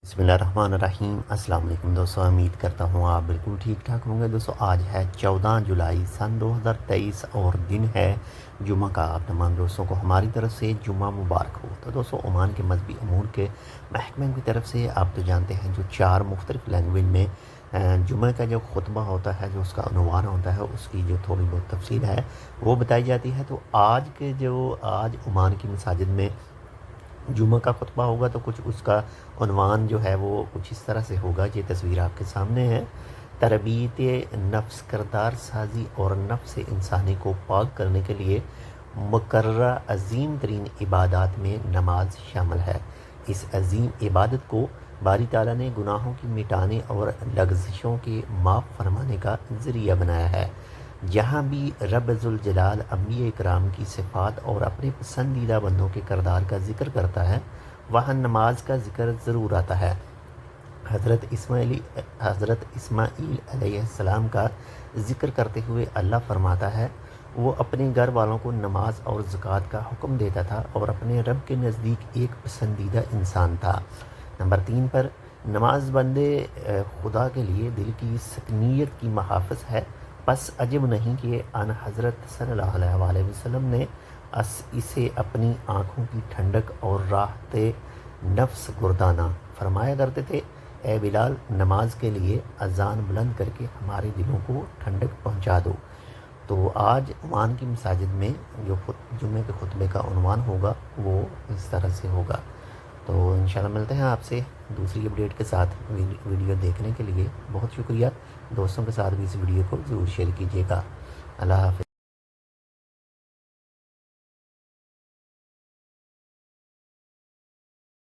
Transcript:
बिस्मिल्लाहिर्रहमानिर्रहीम। अस्सलाम वालेकुम दोस्तों, उम्मीद करता हूँ आप बिल्कुल ठीक ठाक होंगे। दोस्तों आज है 14 जुलाई सन 2023 और दिन है जुम्मा का। आप तमाम दोस्तों को हमारी तरफ से जुम्मा मुबारक हो। तो दोस्तों ओमान के मजहबी अमूर के महकमे की तरफ से आप तो जानते हैं जो 4 मुख्तलिफ लैंग्वेज में जुम्मे का जो खुतबा होता है, जो उसका उन्वान होता है, उसकी जो थोड़ी बहुत तफसील है वो बताई जाती है। तो आज ओमान की मसाजिद में जुम्मे का खुतबा होगा तो कुछ उसका उन्वान जो है वो कुछ इस तरह से होगा। ये तस्वीर आपके सामने है। तरबियत नफ्स, करदार साजी और नफ्स इंसानी को पाक करने के लिए मुकर्रर अजीम तरीन इबादत में नमाज शामिल है। इस अजीम इबादत को बारी ताला ने गुनाहों की मिटाने और लग़ज़िशों के माफ़ फरमाने का ज़रिया बनाया है। जहाँ भी रब ज़ुल जलाल अंबिया इकराम की सिफ़ात और अपने पसंदीदा बंदों के किरदार का ज़िक्र करता है, वहाँ नमाज का ज़िक्र ज़रूर आता है। हज़रत इस्माईल अलैहिस्सलाम का ज़िक्र करते हुए अल्लाह फरमाता है, वो अपने घर वालों को नमाज और ज़कात का हुक्म देता था और अपने रब के नज़दीक एक पसंदीदा इंसान था। नंबर 3 पर नमाज बंदे खुदा के लिए दिल की सकनीत की महाफ़िज़ है। बस अजब नहीं कि अन हज़रत सल्लल्लाहु अलैहि वसल्लम ने इसे अपनी आँखों की ठंडक और राहत नफ्स गुर्दाना फरमाया करते थे। ए बिलाल, नमाज के लिए अजान बुलंद करके हमारे दिलों को ठंडक पहुँचा दो। तो आज ओमान की मसाजिद में जो जुम्मे के खुतबे का उन्वान होगा वो इस तरह से होगा। तो इंशाल्लाह मिलते हैं आपसे दूसरी अपडेट के साथ। वीडियो देखने के लिए बहुत शुक्रिया। दोस्तों के साथ भी इस वीडियो को ज़रूर शेयर कीजिएगा। अल्लाह हाफ़िज़।